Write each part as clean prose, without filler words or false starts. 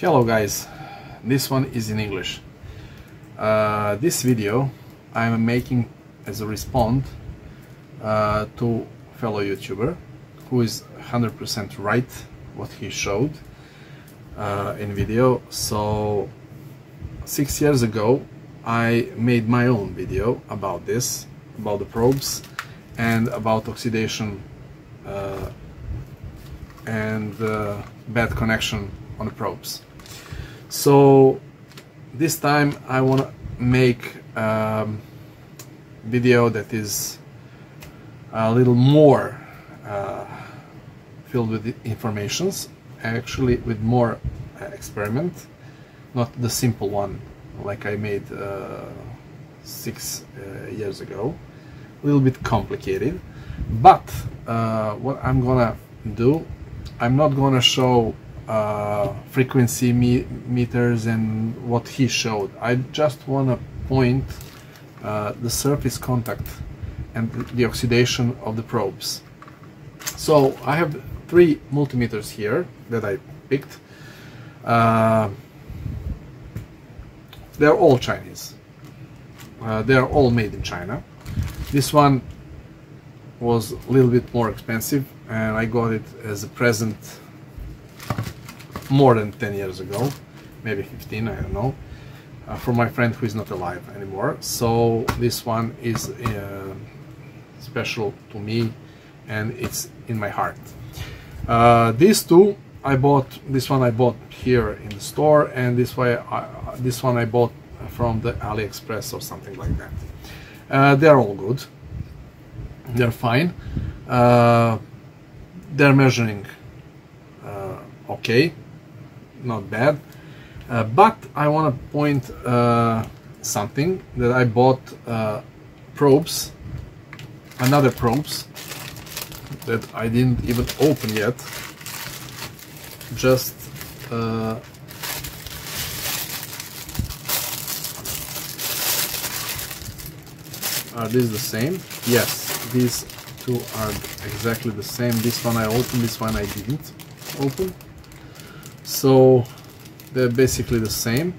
Hello guys, this one is in English. This video I'm making as a response to fellow YouTuber who is 100% right what he showed in video. So 6 years ago I made my own video about this, about the probes and about oxidation and bad connection on the probes. So this time I want to make a video that is a little more filled with informations, actually with more experiment, not the simple one like I made 6 years ago. A little bit complicated, but what I'm gonna do, I'm not gonna show frequency meters and what he showed. I just want to point the surface contact and the oxidation of the probes. So I have 3 multimeters here that I picked. They're all Chinese. They're all made in China. This one was a little bit more expensive and I got it as a present more than 10 years ago, maybe 15, I don't know, from my friend who is not alive anymore. So this one is special to me and it's in my heart. These two I bought, this one I bought here in the store, and this one I bought from the AliExpress or something like that. They're all good, they're fine, they're measuring okay, not bad, but I want to point something that I bought probes, another probes that I didn't even open yet. Just are these the same? Yes, these two are exactly the same. This one I opened, this one I didn't open. So they're basically the same.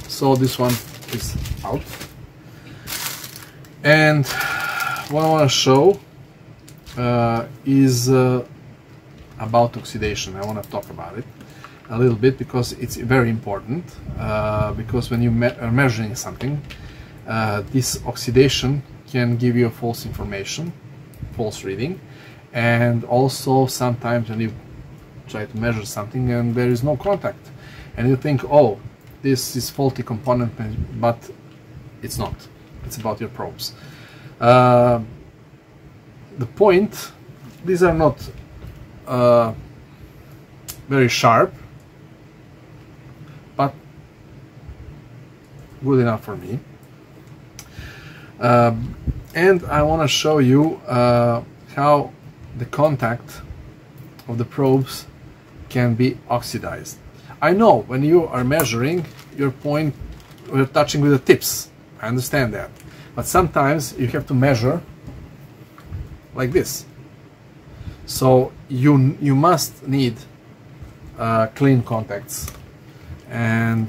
So this one is out. And what I want to show is about oxidation. I want to talk about it a little bit because it's very important, because when you are measuring something, this oxidation can give you false information, false reading, and also sometimes when you try to measure something and there is no contact and you think, oh, this is faulty component, but it's not. It's about your probes. The point, these are not very sharp, but good enough for me. And I want to show you how the contact of the probes can be oxidized. I know when you are measuring your point, you're touching with the tips. I understand that, but sometimes you have to measure like this. So you must need clean contacts and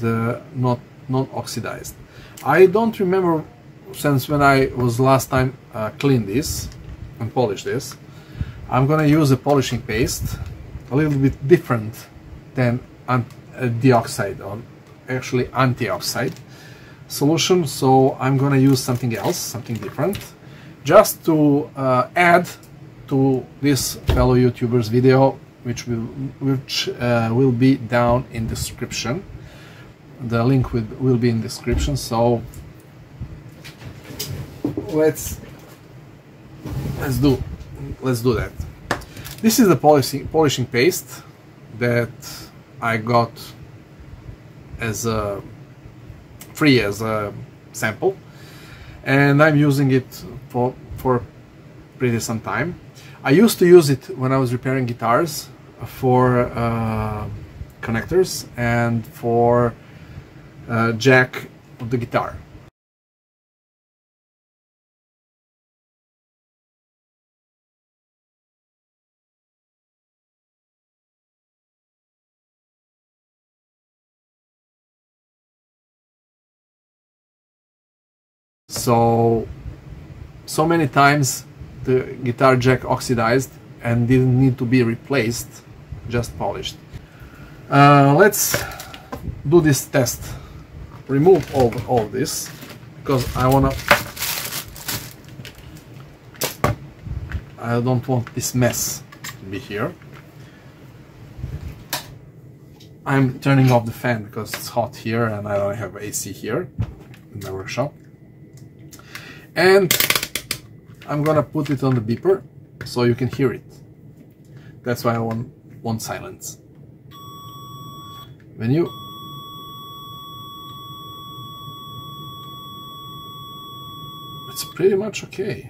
not oxidized. I don't remember since when I was last time clean this and polish this. I'm gonna use a polishing paste, a little bit different than the oxide, or actually anti-oxide solution. So I'm gonna use something else, something different, just to add to this fellow YouTuber's video, which will be down in description. The link will be in description. So let's do that. This is the polishing paste that I got as a free as a sample, and I'm using it for pretty some time. I used to use it when I was repairing guitars for connectors and for jack of the guitar. so many times the guitar jack oxidized and didn't need to be replaced, just polished. Let's do this test. Remove all this, because I don't want this mess to be here. I'm turning off the fan because it's hot here and I don't have AC here in my workshop. And I'm gonna put it on the beeper so you can hear it. That's why I want silence. When you it's pretty much okay.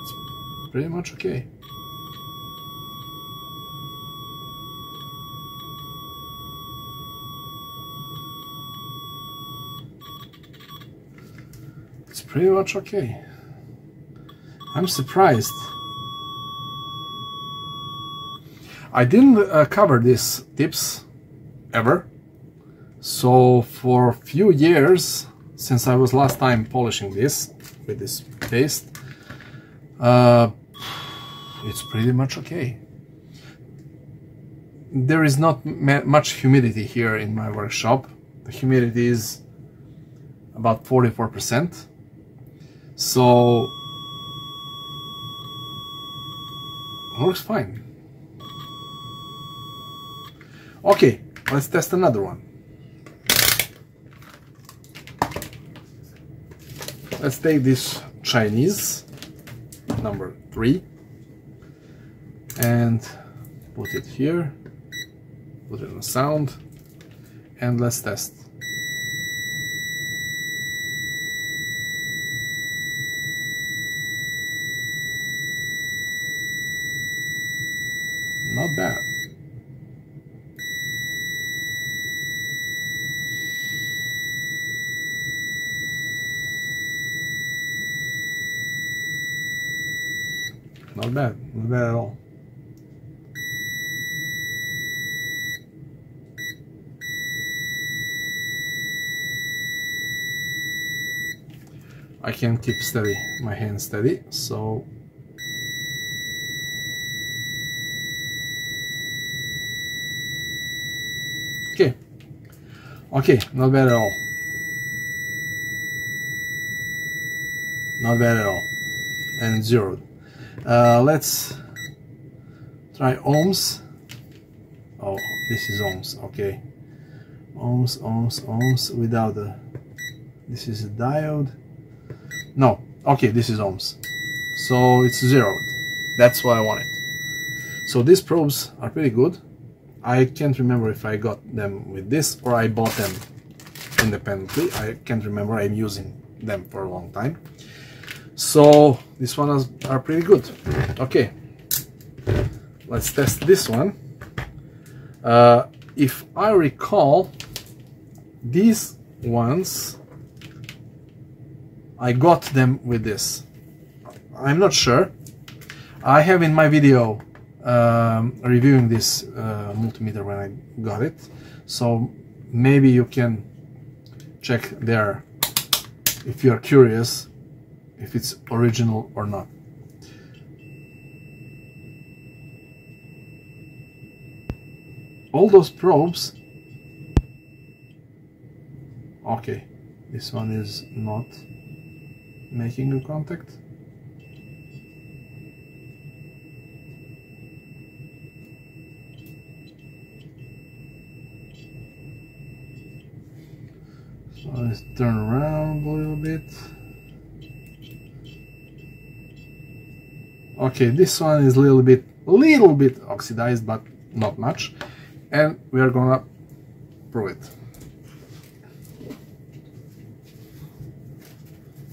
It's pretty much okay. It's pretty much okay. I'm surprised. I didn't cover these tips ever. So for a few years, since I was last time polishing this with this paste, it's pretty much okay. There is not much humidity here in my workshop. The humidity is about 44%. So works fine. Okay, let's test another one. Let's take this Chinese number 3 and put it here, put it on sound, and let's test. Not bad. Not bad, not bad at all. I can keep steady, my hand steady, so okay, not bad at all. Not bad at all. And zeroed. Let's try ohms. Oh, this is ohms, okay. Ohms without the... This is a diode. No, okay, this is ohms. So it's zeroed. That's what I wanted. So these probes are pretty good. I can't remember if I got them with this or I bought them independently. I can't remember. I'm using them for a long time. So these ones are pretty good. Okay, let's test this one. If I recall, these ones, I got them with this. I'm not sure. I have in my video reviewing this multimeter when I got it, so maybe you can check there if you're curious if it's original or not. All those probes, okay, this one is not making a contact. So let's turn around a little bit. Okay, this one is a little bit oxidized, but not much, and we are gonna prove it.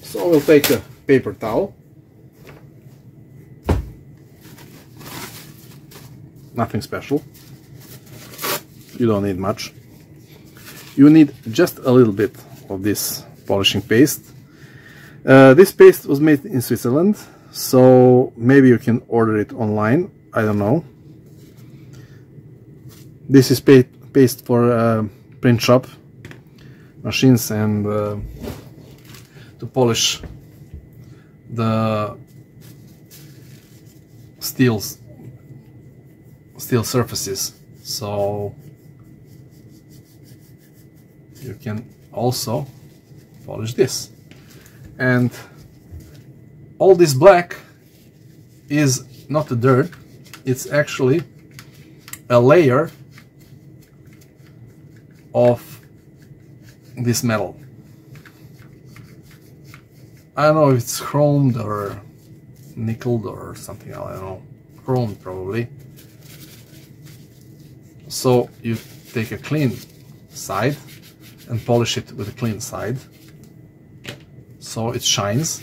So we'll take a paper towel, nothing special, you don't need much. You need just a little bit of this polishing paste. This paste was made in Switzerland, so maybe you can order it online, I don't know. This is paste for print shop machines and to polish the steel surfaces. So you can also polish this. And all this black is not the dirt, it's actually a layer of this metal. I don't know if it's chromed or nickeled or something, I don't know. Chromed probably. So you take a clean side and polish it with a clean side so it shines.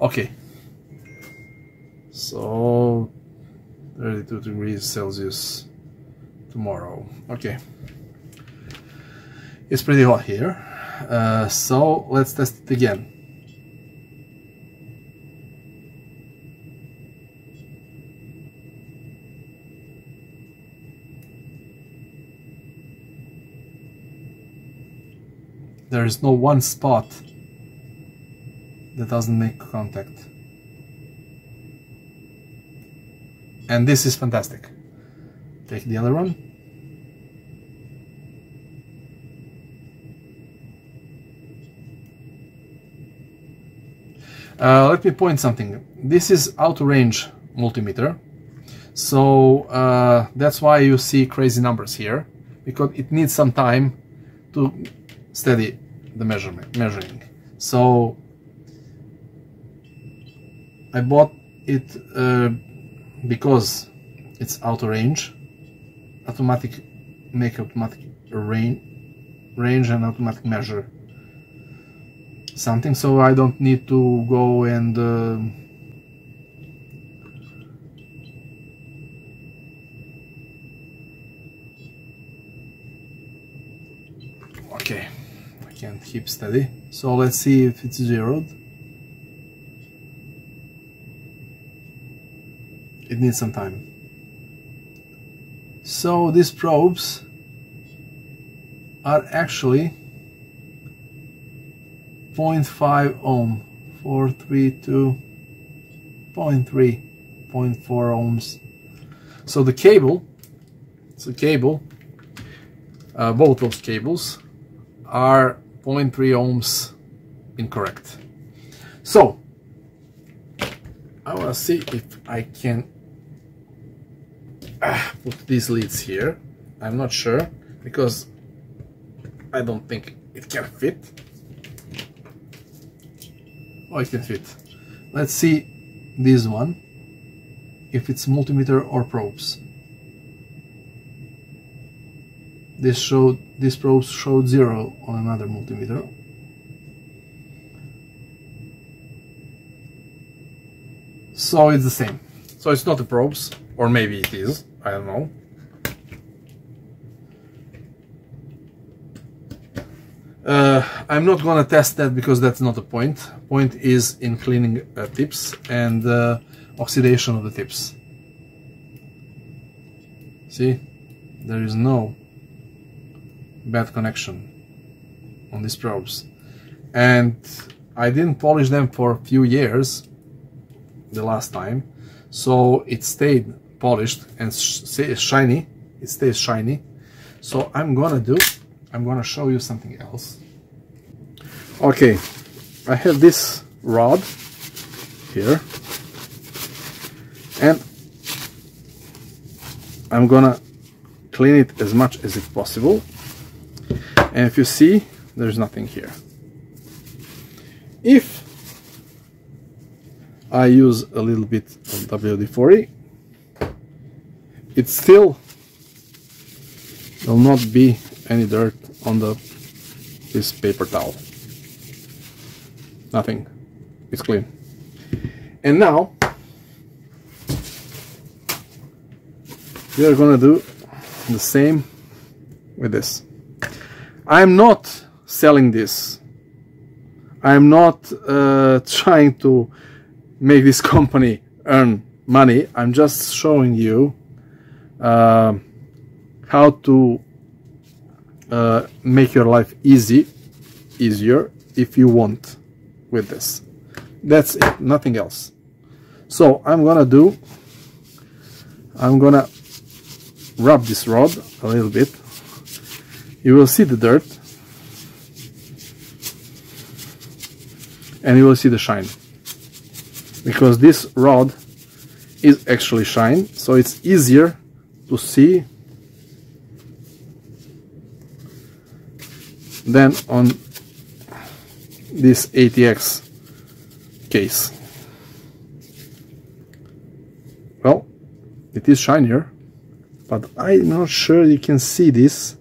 Okay, so 32 degrees Celsius tomorrow. Okay, it's pretty hot here, so let's test it again. There is no one spot that doesn't make contact, and this is fantastic. Take the other one. Let me point something. This is out of range multimeter, so that's why you see crazy numbers here, because it needs some time to steady the measuring. So I bought it because it's out of range. Make automatic range and automatic measure something, so I don't need to go and okay, I can't keep steady, so let's see if it's zeroed. It needs some time. So these probes are actually 0.5 ohm, 432, 0.3, 0.4 ohms. So the cable, both those cables are 0.3 ohms incorrect. So I want to see if I can put these leads here. I'm not sure, because I don't think it can fit. Oh, it can fit. Let's see this one, if it's multimeter or probes. These probes showed 0 on another multimeter. So it's the same. So it's not the probes, or maybe it is, I don't know. I'm not gonna test that because that's not the point. Point is in cleaning tips and oxidation of the tips. See, there is no bad connection on these probes, and I didn't polish them for a few years the last time, so it stayed polished and shiny. It stays shiny. So I'm gonna show you something else. Okay, I have this rod here, and I'm gonna clean it as much as it's possible. And if you see, there's nothing here. If I use a little bit of WD-40, it still will not be any dirt on this paper towel. Nothing. It's clean. And now we are gonna do the same with this. I'm not selling this. I'm not trying to make this company earn money. I'm just showing you how to make your life easier if you want with this. That's it, nothing else. So I'm gonna rub this rod a little bit. You will see the dirt and you will see the shine, because this rod is actually shine, so it's easier to see than on this ATX case. Well, it is shinier, but I'm not sure you can see this,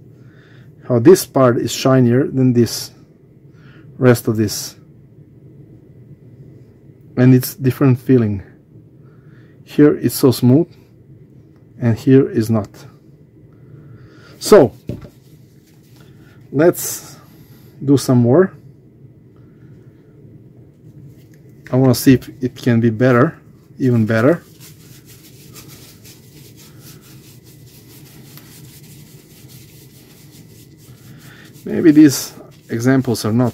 how this part is shinier than this rest of this, and it's different feeling. Here it's so smooth and here is not. So let's do some more. I want to see if it can be better, even better. Maybe these examples are not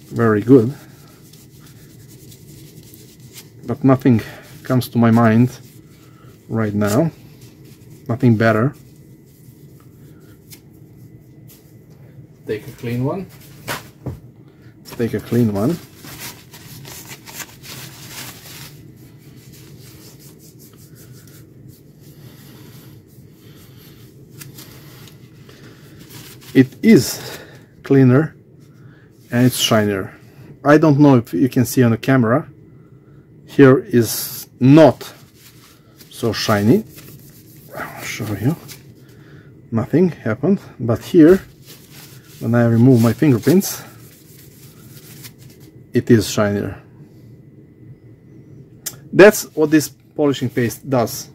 very good, but nothing comes to my mind right now. Nothing better. Take a clean one. Let's take a clean one. It is cleaner and it's shinier. I don't know if you can see on the camera. Here is not so shiny. I'll show you. Nothing happened, but here, when I remove my fingerprints, it is shinier. That's what this polishing paste does.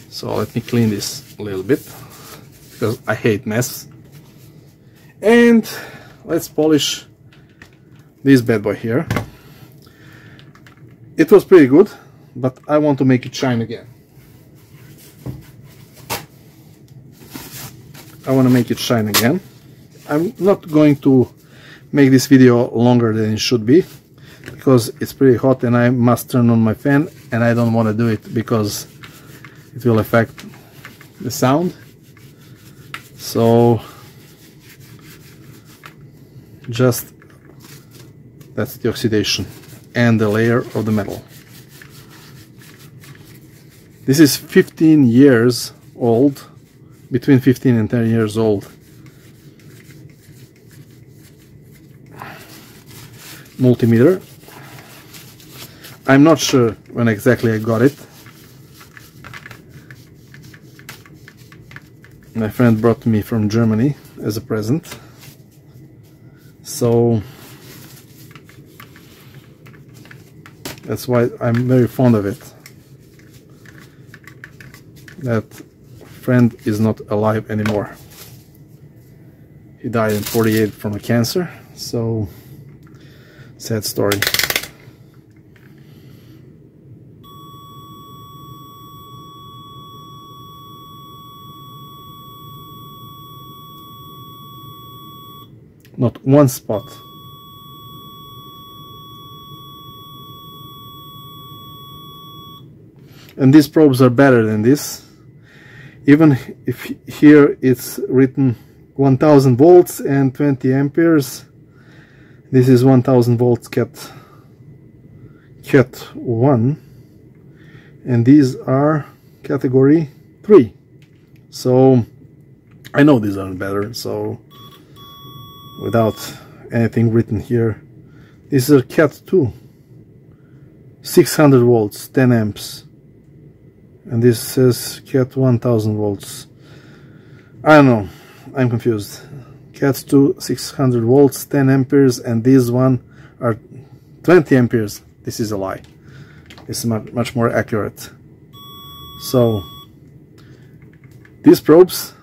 So let me clean this a little bit, because I hate mess. And let's polish this bad boy here. It was pretty good, but I want to make it shine again. I want to make it shine again. I'm not going to make this video longer than it should be, because it's pretty hot and I must turn on my fan, and I don't want to do it because it will affect the sound. So just that's the oxidation and the layer of the metal. This is 15 years old, between 15 and 10 years old multimeter. I'm not sure when exactly I got it. My friend brought me from Germany as a present, so that's why I'm very fond of it. That friend is not alive anymore. He died in 48 from a cancer, so sad story. Not one spot. And these probes are better than this. Even if here it's written 1000 volts and 20 amperes, this is 1000 volts cat 1, and these are category 3. So I know these aren't better, so without anything written here, this is a cat 2, 600 volts, 10 amps. And this says cat 1000 volts. I don't know, I'm confused. Cat 2, 600 volts, 10 amperes, and these one are 20 amperes. This is a lie. This is much more accurate. So these probes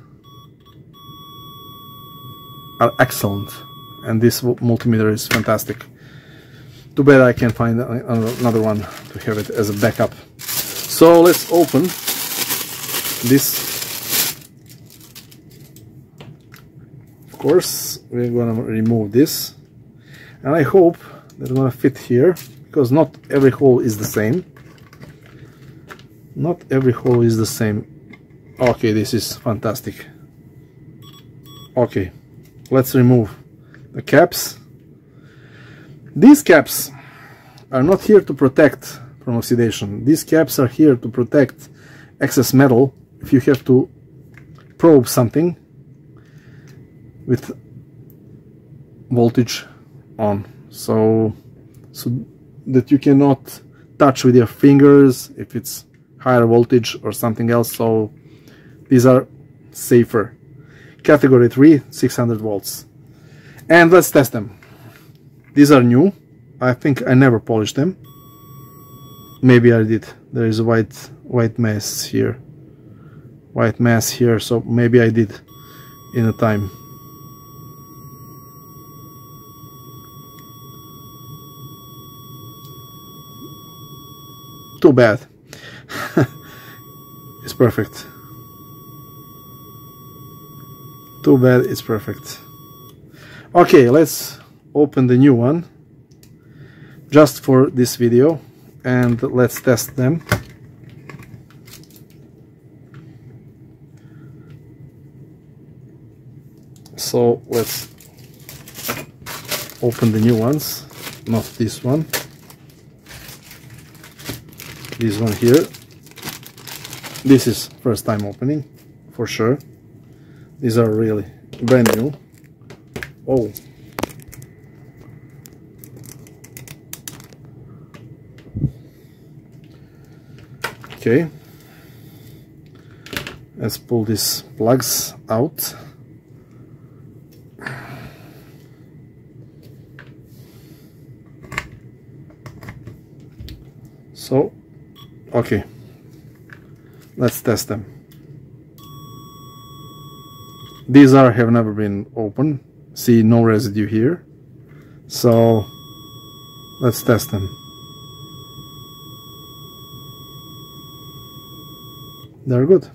are excellent, and this multimeter is fantastic. Too bad I can't find another one to have it as a backup. So let's open this. Of course, we're gonna remove this, and I hope they're gonna fit here, because not every hole is the same. Not every hole is the same. Okay, this is fantastic. Okay, let's remove the caps. These caps are not here to protect from oxidation. These caps are here to protect excess metal if you have to probe something with voltage on, so that you cannot touch with your fingers if it's higher voltage or something else. So these are safer. Category 3, 600 volts. And let's test them. These are new. I think I never polished them. Maybe I did. There is a white mass here. White mass here, so maybe I did in a time. Too bad. It's perfect. Too bad it's perfect. Okay, let's open the new one just for this video and let's test them. So let's open the new ones, not this one. This one here. This is first time opening for sure. These are really brand new. Oh, okay, let's pull these plugs out. So okay, let's test them. These have never been opened. See, no residue here. So let's test them. They're good.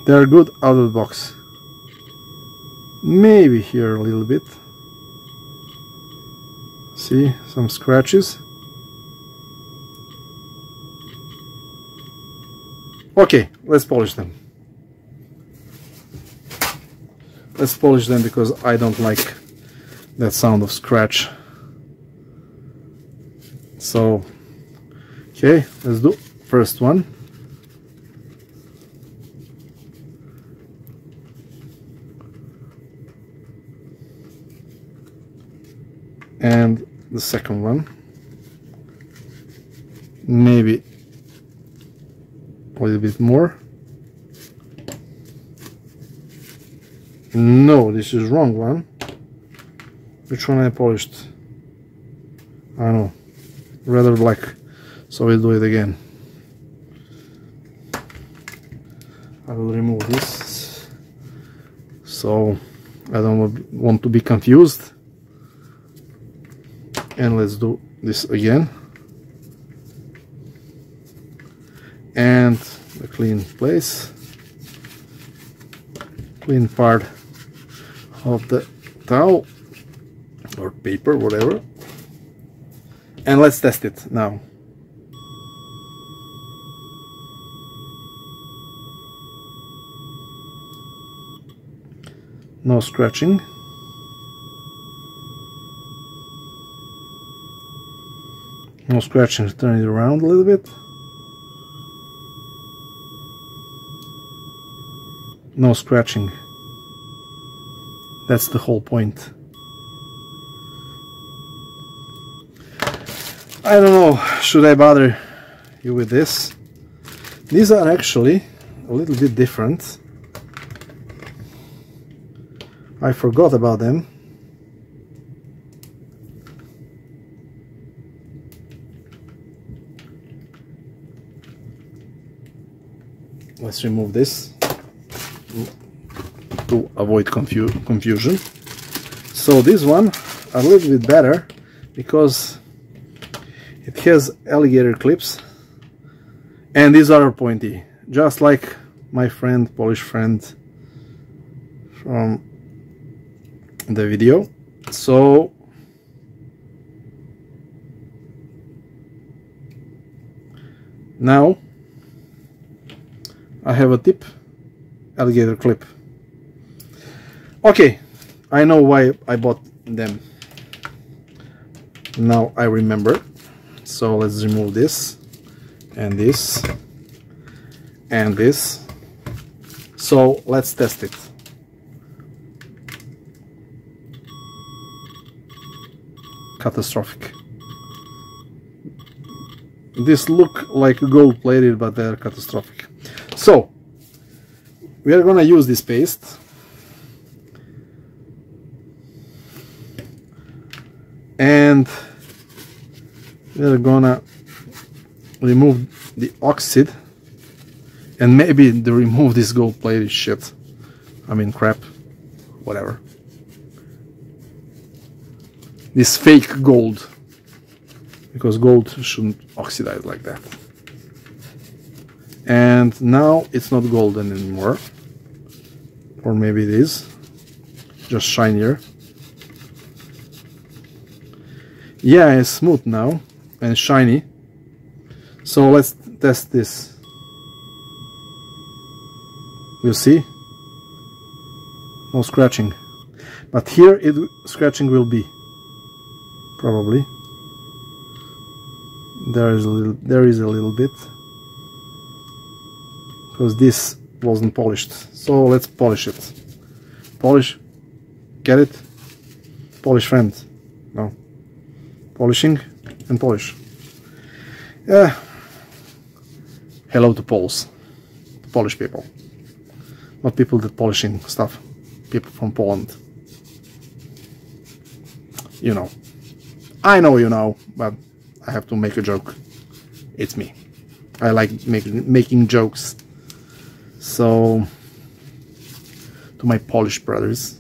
They're good out of the box. Maybe here a little bit. See, some scratches. Okay, let's polish them. Let's polish them because I don't like that sound of scratch. So, okay, let's do first one. And the second one. Maybe a little bit more. No, this is wrong one. Which one I polished? I don't know. Rather black. So we'll do it again. I will remove this. So I don't want to be confused. And let's do this again. And the clean place. Clean part of the towel or paper, whatever, and let's test it now. No scratching. No scratching. Turn it around a little bit. No scratching. That's the whole point. I don't know, should I bother you with this? These are actually a little bit different. I forgot about them. Let's remove this to avoid confusion. So this one a little bit better because it has alligator clips and these are pointy, just like my friend, Polish friend from the video. So now I have a tip alligator clip. Okay, I know why I bought them. Now I remember. So let's remove this and this and this. So let's test it. Catastrophic. This look like gold plated, but they're catastrophic. So we are gonna use this paste and we're gonna remove the oxide and maybe remove this gold plated shit. I mean crap, whatever. This fake gold, because gold shouldn't oxidize like that. And now it's not golden anymore, or maybe it is just shinier. Yeah, it's smooth now and shiny. So let's test this. You see, no scratching, but here scratching will be probably. There is a little bit because this wasn't polished. So let's polish it. Polish, get it? Polish friend. No. Polishing and polish. Yeah. Hello to Poles, to Polish people, not people that polishing stuff. People from Poland. You know. I know you know, but I have to make a joke. It's me. I like making jokes. So, to my Polish brothers,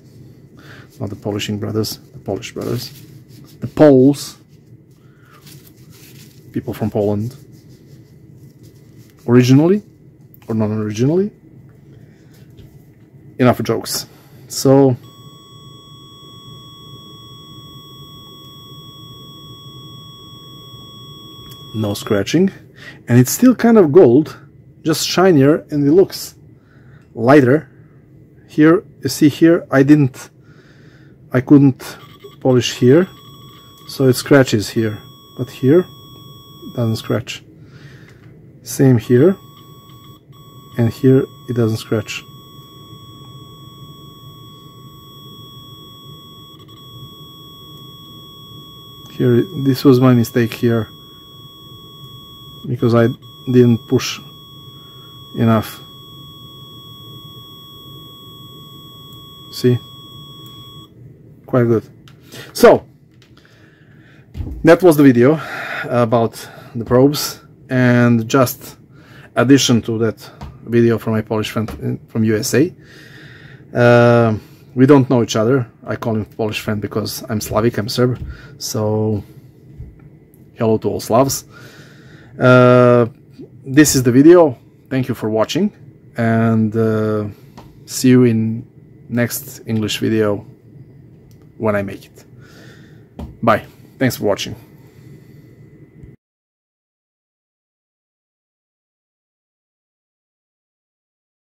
not the polishing brothers, the Polish brothers, the Poles, people from Poland, originally or non-originally, enough jokes. So, no scratching, and it's still kind of gold, just shinier, and it looks lighter. Here, you see here, I couldn't polish here, so it scratches here, but here it doesn't scratch. Same here, and here it doesn't scratch. Here, this was my mistake here, because I didn't push enough. See? Quite good. So, that was the video about the probes, and just addition to that video from my Polish friend from USA. We don't know each other. I call him Polish friend because I'm Slavic, I'm Serb. So, hello to all Slavs. This is the video. Thank you for watching, and see you in next English video when I make it. Bye. Thanks for watching.